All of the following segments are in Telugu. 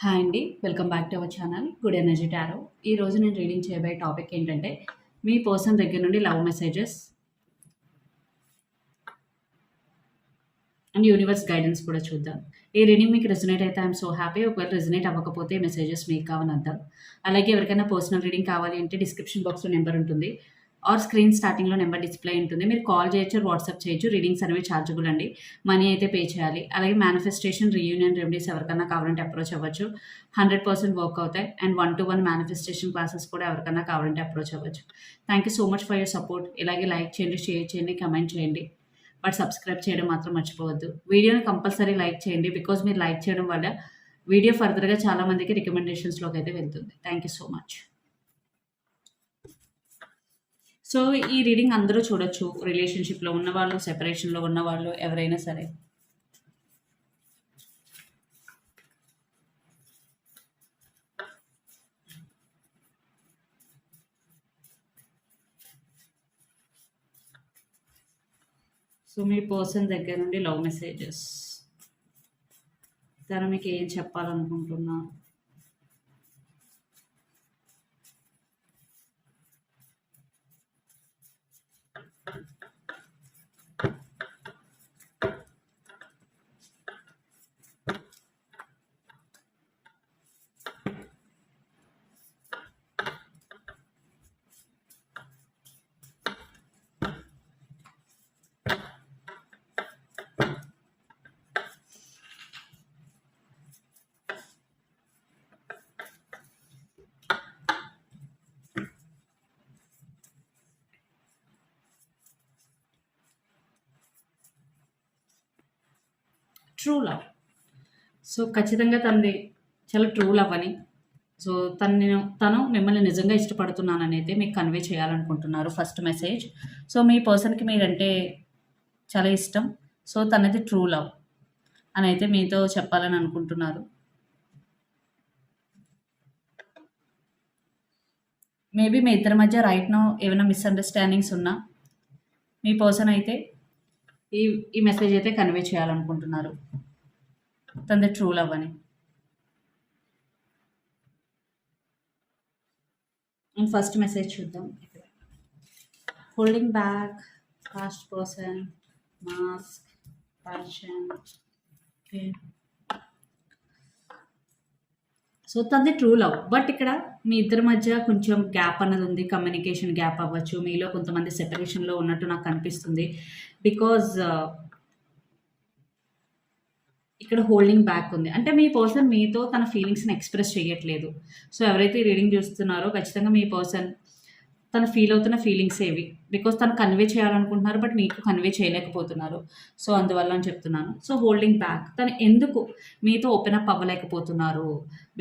హాయ్ అండి. Welcome back to our channel good energy tarot. ఈరోజు నేను రీడింగ్ చేయబోయే టాపిక్ ఏంటంటే మీ పర్సన్ దగ్గర నుండి love messages and universe guidance కూడా చూద్దాం. ఈ రీడింగ్ మీకు రెజొనేట్ అయితే ఐఎమ్ సో హ్యాపీ. ఒకవేళ రెజొనేట్ అవ్వకపోతే మెసేజెస్ మీకు కావని అర్థం. అలాగే ఎవరికైనా పర్సనల్ రీడింగ్ కావాలి అంటే డిస్క్రిప్షన్ బాక్స్లో నెంబర్ ఉంటుంది ఆర్ స్క్రీన్ స్టార్టింగ్లో నెంబర్ డిస్ప్లే ఉంటుంది. మీరు కాల్ చేయొచ్చు, వాట్సాప్ చేయొచ్చు. రీడింగ్స్ అనేవి ఛార్జబుల్ అండి. మనీ అయితే పే చేయాలి. అలాగే మేనిఫెస్టేషన్, రీయూనియన్ రెమెడీస్ ఎవరికైనా కావాలంటే అప్రోచ్ అవ్వచ్చు. 100% వర్క్ అవుతాయి. అండ్ 1-to-1 మేనిఫెస్టేషన్ క్లాసెస్ కూడా ఎవరికైనా కావాలంటే అప్రోచ్ అవ్వచ్చు. Thank you so much for your support. ఇలాగే లైక్ చేయండి, షేర్ చేయండి, కమెంట్ చేయండి. బట్ సబ్స్క్రైబ్ చేయడం మాత్రం మర్చిపోవద్దు. వీడియోని కంపల్సరీ లైక్ చేయండి. బికాజ్ మీరు లైక్ చేయడం వల్ల వీడియో ఫర్దర్గా చాలా మందికి రికమెండేషన్స్లోకి అయితే వెళ్తుంది. Thank you so much. So ఈ రీడింగ్ అందరూ చూడొచ్చు. రిలేషన్షిప్లో ఉన్నవాళ్ళు, సెపరేషన్లో ఉన్నవాళ్ళు, ఎవరైనా సరే. సో మీ పర్సన్ దగ్గర నుండి లవ్ మెసేజెస్, తను మీకు ఏం చెప్పాలనుకుంటున్నా, ట్రూ లవ్. సో ఖచ్చితంగా తనది చాలా ట్రూ లవ్ అని. సో తను మిమ్మల్ని నిజంగా ఇష్టపడుతున్నానని అయితే మీకు కన్వే చేయాలనుకుంటున్నారు ఫస్ట్ మెసేజ్. సో మీ పర్సన్కి మీరంటే చాలా ఇష్టం. సో తనది ట్రూ లవ్ అని అయితే మీతో చెప్పాలని అనుకుంటున్నారు. మేబీ మీ ఇద్దరి మధ్య రైట్ నో ఏమైనా మిస్అండర్స్టాండింగ్స్ ఉన్నా మీ పర్సన్ అయితే ఈ మెసేజ్ అయితే కన్వే చేయాలనుకుంటున్నారు తనది ట్రూ లవ్ అని. అండ్ ఫస్ట్ మెసేజ్ చూద్దాం. Holding back, past person, mask, passion. Okay, so తనది ట్రూ లవ్. బట్ ఇక్కడ మీ ఇద్దరి మధ్య కొంచెం గ్యాప్ అన్నది ఉంది. కమ్యూనికేషన్ గ్యాప్ అవ్వచ్చు. మీలో కొంతమంది సెపరేషన్లో ఉన్నట్టు నాకు కనిపిస్తుంది. బికాజ్ ఇక్కడ హోల్డింగ్ బ్యాక్ ఉంది. అంటే మీ పర్సన్ మీతో తన ఫీలింగ్స్ని ఎక్స్ప్రెస్ చేయట్లేదు. సో ఎవరైతే రీడింగ్ చూస్తున్నారో ఖచ్చితంగా మీ పర్సన్ తను ఫీల్ అవుతున్న ఫీలింగ్స్ ఏవి, బికాస్ తను కన్వే చేయాలనుకుంటున్నారు బట్ మీకు కన్వే చేయలేకపోతున్నారు. సో అందువల్ల అని చెప్తున్నాను. సో హోల్డింగ్ బ్యాక్, తను ఎందుకు మీతో ఓపెన్ అప్ అవ్వలేకపోతున్నారు?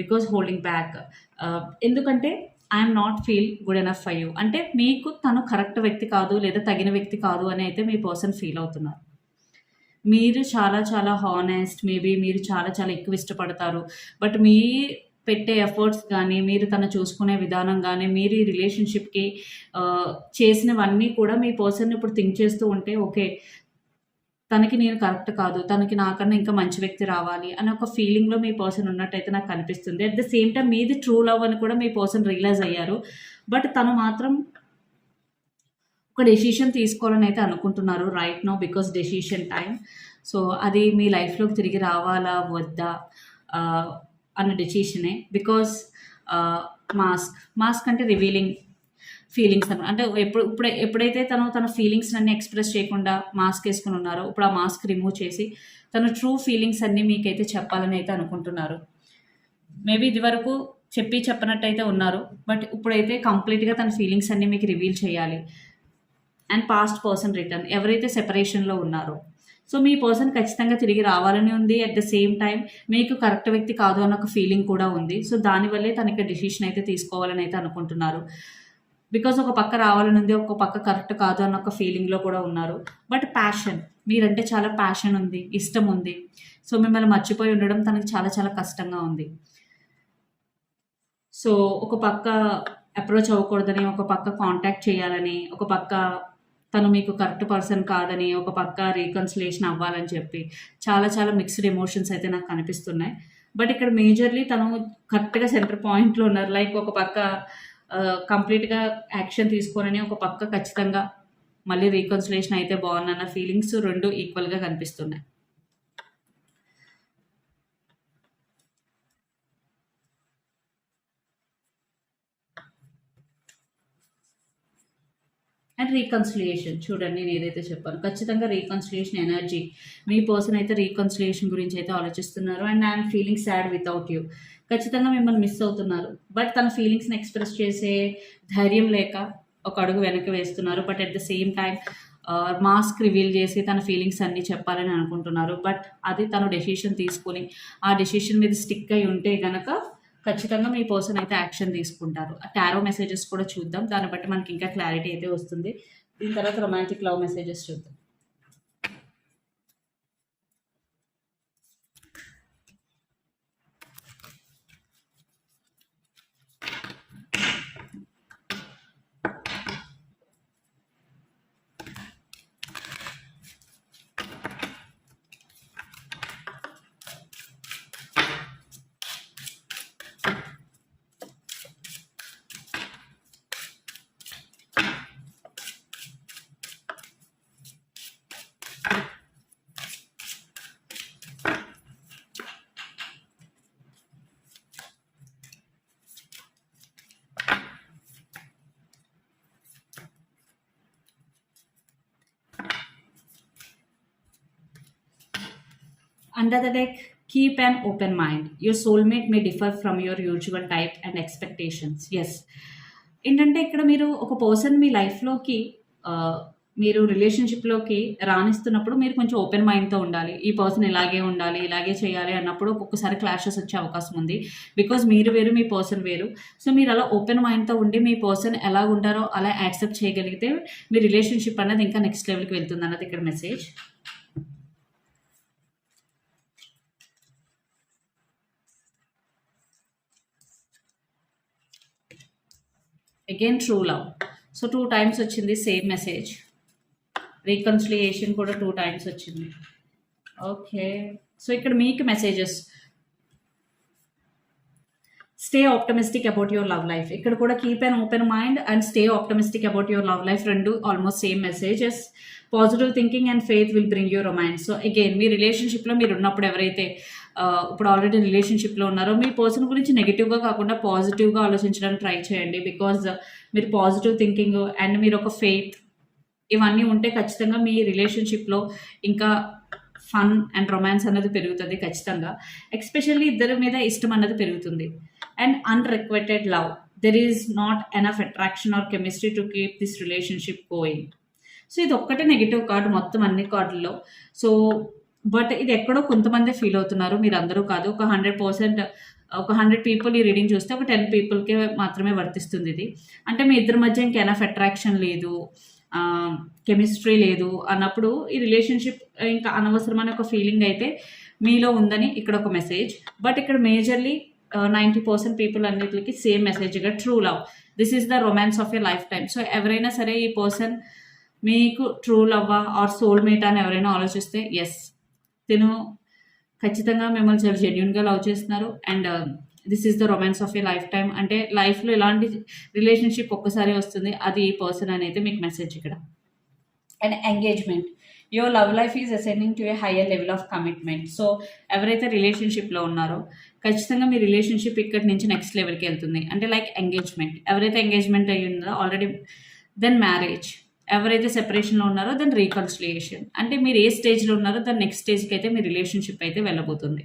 బికాస్ హోల్డింగ్ బ్యాక్ ఎందుకంటే I'm not feel good enough for you. అంటే మీకు తను కరెక్ట్ వ్యక్తి కాదు లేదా తగిన వ్యక్తి కాదు అని అయితే మీ పర్సన్ ఫీల్ అవుతున్నారు. మీరు చాలా చాలా హానెస్ట్, మేబీ మీరు చాలా చాలా ఎక్కువ ఇష్టపడతారు. బట్ మీ పెట్టే ఎఫర్ట్స్ కానీ, మీరు తను చూసుకునే విధానం కానీ, మీరు ఈ రిలేషన్షిప్కి చేసినవన్నీ కూడా మీ పర్సన్ ఇప్పుడు థింక్ చేస్తూ ఉంటే, ఓకే తనకి నేను కరెక్ట్ కాదు, తనకి నాకన్నా ఇంకా మంచి వ్యక్తి రావాలి అని ఒక ఫీలింగ్లో మీ పర్సన్ ఉన్నట్టయితే నాకు కనిపిస్తుంది. అట్ ద సేమ్ టైం మీది ట్రూ లవ్ అని కూడా మీ పర్సన్ రియలైజ్ అయ్యారు. బట్ తను మాత్రం ఒక డెసిషన్ తీసుకోవాలని అయితే అనుకుంటున్నారు right now, because decision time. So అది మీ లైఫ్లోకి తిరిగి రావాలా వద్దా అన్న డెసిషనే. బికాస్ మాస్క్ అంటే రివీలింగ్ ఫీలింగ్స్ అన్నమాట. అంటే ఎప్పుడైతే తన ఫీలింగ్స్ అన్ని ఎక్స్ప్రెస్ చేయకుండా మాస్క్ వేసుకుని ఉన్నారో, ఇప్పుడు ఆ మాస్క్ రిమూవ్ చేసి తన ట్రూ ఫీలింగ్స్ అన్నీ మీకైతే చెప్పాలని అయితే అనుకుంటున్నారు. మేబీ ఇది వరకు చెప్పనట్టయితే ఉన్నారు. బట్ ఇప్పుడైతే కంప్లీట్గా తన ఫీలింగ్స్ అన్నీ మీకు రివీల్ చేయాలి. అండ్ పాస్ట్ పర్సన్ రిటర్న్, ఎవరైతే సెపరేషన్లో ఉన్నారో, సో మీ పర్సన్ ఖచ్చితంగా తిరిగి రావాలని ఉంది. అట్ ద సేమ్ టైం మీకు కరెక్ట్ వ్యక్తి కాదు అన్న ఒక ఫీలింగ్ కూడా ఉంది. సో దానివల్లే తనకి డెసిషన్ అయితే తీసుకోవాలని అయితే అనుకుంటున్నారు. బికాజ్ ఒక పక్క రావాలని ఉంది, ఒక పక్క కరెక్ట్ కాదు అన్న ఒక ఫీలింగ్లో కూడా ఉన్నారు. బట్ ప్యాషన్, మీరంటే చాలా ప్యాషన్ ఉంది, ఇష్టం ఉంది. సో మిమ్మల్ని మర్చిపోయి ఉండడం తనకి చాలా చాలా కష్టంగా ఉంది. సో ఒక పక్క అప్రోచ్ అవ్వకూడదని, ఒక పక్క కాంటాక్ట్ చేయాలని, ఒక పక్క తను మీకు కరెక్ట్ పర్సన్ కాదని, ఒక పక్క రీకన్సిలేషన్ అవ్వాలని చెప్పి చాలా చాలా మిక్స్డ్ ఎమోషన్స్ అయితే నాకు కనిపిస్తున్నాయి. బట్ ఇక్కడ మేజర్లీ తను కరెక్ట్గా సెంటర్ పాయింట్లో ఉన్నారు. లైక్ ఒక పక్క కంప్లీట్గా యాక్షన్ తీసుకోనని, ఒక పక్క ఖచ్చితంగా మళ్ళీ రీకన్సిలేషన్ అయితే బాగుందన్న ఫీలింగ్స్ రెండు ఈక్వల్గా కనిపిస్తున్నాయి. అండ్ రీకన్సిలియేషన్ చూడండి, నేను ఏదైతే చెప్పాను ఖచ్చితంగా రీకన్సిలియేషన్ ఎనర్జీ. మీ పర్సన్ అయితే రీకన్సిలియేషన్ గురించి అయితే ఆలోచిస్తున్నారు. And I'm feeling sad without you. ఖచ్చితంగా మిమ్మల్ని మిస్ అవుతున్నారు. బట్ తన ఫీలింగ్స్ని ఎక్స్ప్రెస్ చేసే ధైర్యం లేక ఒక అడుగు వెనక్కి వేస్తున్నారు. But at the same time mask reveal చేసి తన ఫీలింగ్స్ అన్నీ చెప్పాలని అనుకుంటున్నారు. బట్ అది తను డెసిషన్ తీసుకొని ఆ డెసిషన్ మీద స్టిక్ అయి ఉంటే గనక ఖచ్చితంగా మీ పర్సన్ అయితే యాక్షన్ తీసుకుంటారు. టారో మెసేజెస్ కూడా చూద్దాం, దాన్ని బట్టి మనకి ఇంకా క్లారిటీ అయితే వస్తుంది. దీని తర్వాత రొమాంటిక్ లవ్ మెసేజెస్ చూద్దాం. Under the deck, keep an open mind. Your soulmate may differ from your usual type and expectations. Yes. ఏంటంటే ఇక్కడ మీరు ఒక పర్సన్ మీ లైఫ్లోకి మీరు రిలేషన్షిప్లోకి రాణిస్తున్నప్పుడు మీరు కొంచెం ఓపెన్ మైండ్తో ఉండాలి. ఈ పర్సన్ ఇలాగే ఉండాలి, ఇలాగే చేయాలి అన్నప్పుడు ఒక్కొక్కసారి క్లాషెస్ వచ్చే అవకాశం ఉంది. బికాజ్ మీరు వేరు, మీ పర్సన్ వేరు. సో మీరు అలా ఓపెన్ మైండ్తో ఉండి మీ పర్సన్ ఎలా ఉంటారో అలా యాక్సెప్ట్ చేయగలిగితే మీ రిలేషన్షిప్ అన్నది ఇంకా నెక్స్ట్ లెవెల్కి వెళ్తుంది అన్నది ఇక్కడ message. Again true love. So 2 times వచ్చింది సేమ్ మెసేజ్. రీకన్సిలియేషన్ కూడా 2 times వచ్చింది. ఓకే, సో ఇక్కడ మీకు messages stay optimistic about your love life. ఇక్కడ కూడా keep an open mind and stay optimistic about your love life, రెండు almost same messages. Positive thinking and faith will bring you romance. So again మీ రిలేషన్షిప్లో మీరు ఉన్నప్పుడు ఎవరైతే ఇప్పుడు ఆల్రెడీ రిలేషన్షిప్లో ఉన్నారో మీ పర్సన్ గురించి నెగిటివ్గా కాకుండా పాజిటివ్గా ఆలోచించడానికి ట్రై చేయండి. బికాజ్ మీరు పాజిటివ్ థింకింగ్ అండ్ మీరు ఒక ఫెయిత్ ఇవన్నీ ఉంటే ఖచ్చితంగా మీ రిలేషన్షిప్లో ఇంకా ఫన్ అండ్ రొమాన్స్ అనేది పెరుగుతుంది ఖచ్చితంగా. ఎస్పెషల్లీ ఇద్దరి మీద ఇష్టం అన్నది పెరుగుతుంది. And unrequited love, there is not enough attraction or chemistry to keep this relationship going. So ఇది ఒక్కటే నెగిటివ్ కార్డు మొత్తం అన్ని కార్డుల్లో. సో బట్ ఇది ఎక్కడో కొంతమంది ఫీల్ అవుతున్నారు, మీరు అందరూ కాదు. ఒక 100% ఒక 100 పీపుల్ ఈ రీడింగ్ చూస్తే ఒక 10 పీపుల్కే మాత్రమే వర్తిస్తుంది ఇది. అంటే మీ ఇద్దరి మధ్య ఇంకా ఎనఫ్ అట్రాక్షన్ లేదు, కెమిస్ట్రీ లేదు అన్నప్పుడు ఈ రిలేషన్షిప్ ఇంకా అనవసరమైన ఒక ఫీలింగ్ అయితే మీలో ఉందని ఇక్కడ ఒక మెసేజ్. బట్ ఇక్కడ మేజర్లీ 90% పీపుల్ అన్నిటికి సేమ్ మెసేజ్గా true love, this is the romance of a lifetime. So ఎవరైనా సరే ఈ పర్సన్ మీకు ట్రూ లవ్వా ఆర్ సోల్మేట్ అని ఎవరైనా ఆలోచిస్తే ఎస్, తిను ఖచ్చితంగా మిమ్మల్ని చాలా జెన్యున్గా లవ్ చేస్తున్నారు. And this is the romance of A life time. అంటే లైఫ్లో ఇలాంటి రిలేషన్షిప్ ఒక్కసారి వస్తుంది, అది ఈ పర్సన్ అని అయితే మీకు మెసేజ్ ఇక్కడ. And engagement, your love life is ascending to A higher level of commitment. So ఎవరైతే రిలేషన్షిప్లో ఉన్నారో ఖచ్చితంగా మీ రిలేషన్షిప్ ఇక్కడి నుంచి నెక్స్ట్ లెవెల్కి వెళ్తుంది. అంటే లైక్ ఎంగేజ్మెంట్, ఎవరైతే ఎంగేజ్మెంట్ అయ్యి ఉందో ఆల్రెడీ, దెన్ మ్యారేజ్. ఎవరైతే సెపరేషన్లో ఉన్నారో దెన్ రీకన్సిలియేషన్. అంటే మీరు ఏ స్టేజ్లో ఉన్నారో దాని నెక్స్ట్ స్టేజ్కి అయితే మీ రిలేషన్షిప్ అయితే వెళ్ళబోతుంది.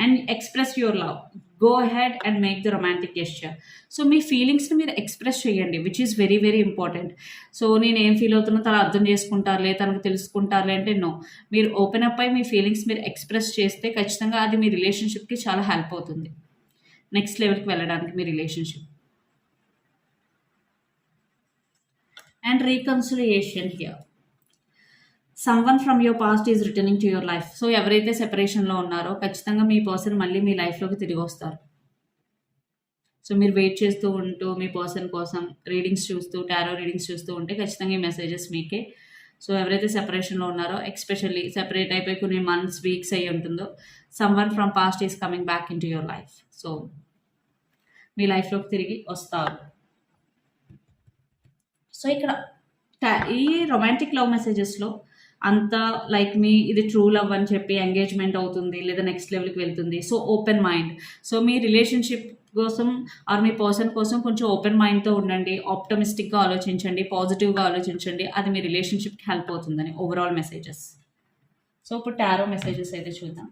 And express your love, go ahead and make the romantic gesture. So మీ ఫీలింగ్స్ని మీరు ఎక్స్ప్రెస్ చేయండి, which is very very important. So నేను ఏం ఫీల్ అవుతున్నా తను అర్థం చేసుకుంటారులే, తనకు తెలుసుకుంటారులే అంటే నో, మీరు ఓపెన్ అప్ అయి మీ ఫీలింగ్స్ మీరు ఎక్స్ప్రెస్ చేస్తే ఖచ్చితంగా అది మీ రిలేషన్షిప్కి చాలా హెల్ప్ అవుతుంది నెక్స్ట్ లెవెల్కి వెళ్ళడానికి మీ relationship. And reconciliation here, someone from your past is returning to your life. So ఎవరైతే సెపరేషన్లో ఉన్నారో ఖచ్చితంగా మీ పర్సన్ మళ్ళీ మీ లైఫ్లోకి తిరిగి వస్తారు. సో మీరు వెయిట్ చేస్తూ ఉంటూ మీ పర్సన్ కోసం రీడింగ్స్ చూస్తూ, టారో రీడింగ్స్ చూస్తూ ఉంటే ఖచ్చితంగా ఈ మెసేజెస్ మీకే. సో ఎవరైతే సెపరేషన్లో ఉన్నారో, ఎస్పెషల్లీ సెపరేట్ అయిపోయి కొన్ని మంత్స్ వీక్స్ అయ్యి ఉంటుందో, someone from past is coming back into your life. So, మీ లైఫ్‌లోకి తిరిగి వస్తారు. సో, ఇక్కడ ఈ రొమాంటిక్ లవ్ మెసేజెస్‌లో అంత లైక్ ఇది ట్రూ లవ్ అని చెప్పి ఎంగేజ్‌మెంట్ అవుతుంది. లేదా నెక్స్ట్ లెవెల్‌కి వెళ్తుంది. So, open mind. సో, మీ రిలేషన్‌షిప్ కోసం ఆర్ మీ పర్సన్ కోసం కొంచెం ఓపెన్ మైండ్‌తో ఉండండి. ఆప్టమిస్టిక్‌గా ఆలోచించండి. పాజిటివ్‌గా ఆలోచించండి. అది మీ రిలేషన్‌షిప్‌కి హెల్ప్ అవుతుందని ఓవరాల్ మెసేజెస్. సో, ఇప్పుడు టారో మెసేజెస్ అయితే చూద్దాం.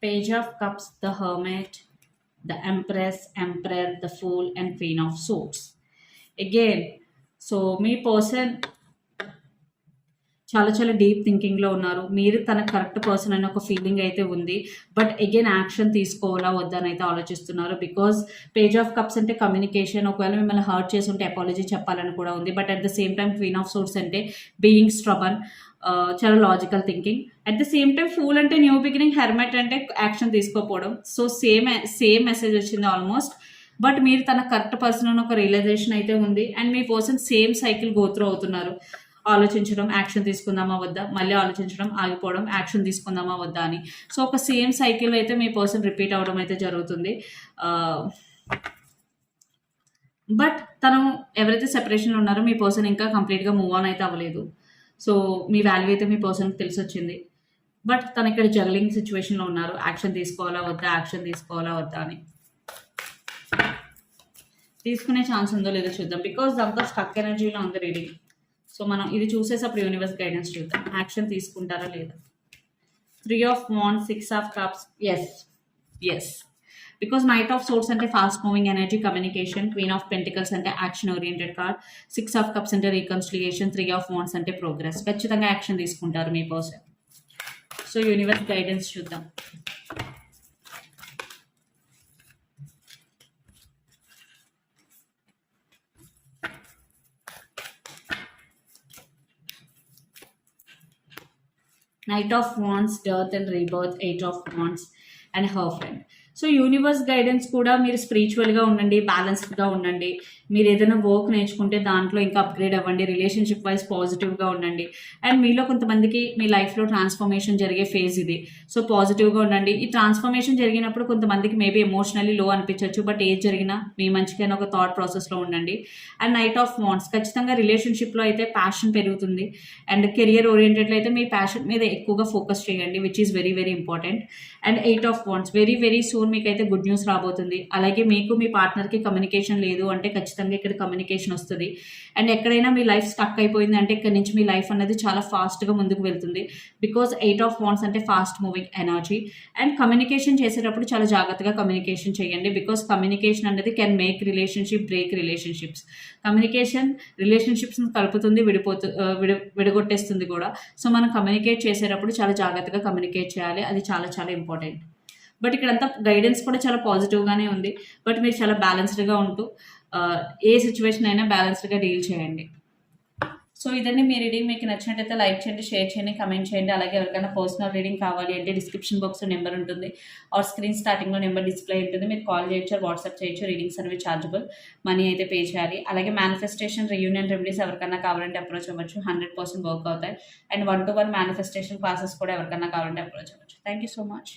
Page of Cups, the Hermit, the Empress, Emperor, the Fool, and Queen of Swords. Again, so me person చాలా చాలా డీప్ థింకింగ్లో ఉన్నారు. మీరు తన కరెక్ట్ పర్సన్ అనే ఒక ఫీలింగ్ అయితే ఉంది. బట్ అగైన్ యాక్షన్ తీసుకోవాలా వద్దా అని అయితే ఆలోచిస్తున్నారు. బికాజ్ పేజ్ ఆఫ్ కప్స్ అంటే కమ్యూనికేషన్. ఒకవేళ మిమ్మల్ని హర్ట్ చేసి ఉంటే అపాలజీ చెప్పాలని కూడా ఉంది. But at the same time queen of swords అంటే బీయింగ్ స్ట్రబన్, చాలా logical thinking. At the same time fool అంటే న్యూ బిగినింగ్, హెర్మెట్ అంటే యాక్షన్ తీసుకోకపోవడం. సో సేమ్ మెసేజ్ వచ్చింది ఆల్మోస్ట్. బట్ మీరు తన కరెక్ట్ పర్సన్ అని ఒక రియలైజేషన్ అయితే ఉంది. అండ్ మీ పర్సన్ సేమ్ సైకిల్ గోత్రూ అవుతున్నారు. ఆలోచించడం, యాక్షన్ తీసుకుందామా వద్దా, మళ్ళీ ఆలోచించడం, ఆగిపోవడం, యాక్షన్ తీసుకుందామా వద్దా అని. సో ఒక సేమ్ సైకిల్ అయితే మీ పర్సన్ రిపీట్ అవ్వడం అయితే జరుగుతుంది. బట్ తను ఎవరైతే సెపరేషన్లో ఉన్నారో మీ పర్సన్ ఇంకా కంప్లీట్గా మూవ్ ఆన్ అయితే అవ్వలేదు. సో మీ వాల్యూ అయితే మీ పర్సన్కి తెలిసి వచ్చింది. బట్ తను ఇక్కడ జగ్లింగ్ సిచ్యువేషన్లో ఉన్నారు. యాక్షన్ తీసుకోవాలా వద్దా, యాక్షన్ తీసుకోవాలా వద్దా అని. తీసుకునే ఛాన్స్ ఉందో లేదో చూద్దాం. బికాజ్ దాంతో స్టక్ ఎనర్జీలో ఉంది రీడింగ్. సో మనం ఇది చూసేసప్పుడు యూనివర్స్ గైడెన్స్ చూద్దాం. యాక్షన్ తీసుకుంటారా లేదా. 3 of Wands, 6 of Cups. Yes because knight of swords అంటే fast moving energy, communication. Queen of pentacles అంటే action oriented card. 6 of Cups అంటే రీకన్సిలియేషన్. 3 of Wands అంటే ప్రోగ్రెస్. ఖచ్చితంగా యాక్షన్ తీసుకుంటారు మీ పర్సన్. సో యూనివర్స్ గైడెన్స్ చూద్దాం. Knight of Wands, Death and Rebirth, 8 of Wands, and her friend. So universe guidance కూడా మీరు స్పిరిచువల్గా ఉండండి, బ్యాలెన్స్డ్గా ఉండండి. మీరు ఏదైనా వర్క్ నేర్చుకుంటే దాంట్లో ఇంకా అప్గ్రేడ్ అవ్వండి. రిలేషన్షిప్ వైజ్ పాజిటివ్గా ఉండండి. అండ్ మీలో కొంతమందికి మీ లైఫ్లో ట్రాన్స్ఫర్మేషన్ జరిగే ఫేజ్ ఇది. సో పాజిటివ్గా ఉండండి. ఈ ట్రాన్స్ఫర్మేషన్ జరిగినప్పుడు కొంతమందికి మేబీ ఎమోషనల్లీ లో అనిపించవచ్చు. బట్ ఏది జరిగినా మీ మంచికైనా ఒక థాట్ ప్రాసెస్లో ఉండండి. అండ్ నైట్ ఆఫ్ వాండ్స్ ఖచ్చితంగా రిలేషన్షిప్లో అయితే ప్యాషన్ పెరుగుతుంది. అండ్ కెరియర్ ఓరియంటెడ్లో అయితే మీ ప్యాషన్ మీద ఎక్కువగా ఫోకస్ చేయండి, which is very very important. And 8 of Wands very very soon మీకైతే గుడ్ న్యూస్ రాబోతుంది. అలాగే మీకు మీ పార్ట్నర్కి కమ్యూనికేషన్ లేదు అంటే ఖచ్చితంగా ఇక్కడ కమ్యూనికేషన్ వస్తుంది. అండ్ ఎక్కడైనా మీ లైఫ్ స్టక్ అయిపోయింది అంటే ఇక్కడ నుంచి మీ లైఫ్ అనేది చాలా ఫాస్ట్గా ముందుకు వెళ్తుంది. బికాజ్ 8 of Wands అంటే fast moving energy. And communication చేసేటప్పుడు చాలా జాగ్రత్తగా కమ్యూనికేషన్ చేయండి. బికాజ్ కమ్యూనికేషన్ అనేది can make relationship, break relationships. Communication రిలేషన్షిప్స్ని కలుపుతుంది, విడగొట్టేస్తుంది కూడా. సో మనం కమ్యూనికేట్ చేసేటప్పుడు చాలా జాగ్రత్తగా కమ్యూనికేట్ చేయాలి. అది చాలా చాలా ఇంపార్టెంట్. బట్ ఇక్కడంతా గైడెన్స్ కూడా చాలా పాజిటివ్గానే ఉంది. బట్ మీరు చాలా బ్యాలెన్స్డ్గా ఉంటూ ఏ సిచ్యువేషన్ అయినా బ్యాలెన్స్డ్గా డీల్ చేయండి. సో ఇదండి మీ రీడింగ్. మీకు నచ్చినట్టయితే లైక్ చేయండి, షేర్ చేయండి, కమెంట్ చేయండి. అలాగే ఎవరికైనా పర్సనల్ రీడింగ్ కావాలి అంటే డిస్క్రిప్షన్ బాక్స్లో నెంబర్ ఉంటుంది, ఆర్ స్క్రీన్ స్టార్టింగ్లో నెంబర్ డిస్ప్లే ఉంటుంది. మీరు కాల్ చేయొచ్చు, వాట్సాప్ చేయొచ్చు. రీడింగ్స్ అనేవి ఛార్జబుల్, మనీ అయితే పే చేయాలి. అలాగే మేనిఫెస్టేషన్, రియూనియన్ రెమెడీస్ ఎవరికైనా కావాలంటే అప్రోచ్ అవ్వచ్చు. 100% వర్క్ అవుతాయి. అండ్ 1-to-1 మేనిఫెస్టేషన్ క్లాసెస్ కూడా ఎవరికైనా కావాలంటే అప్రోచ్ అవ్వచ్చు. Thank you so much.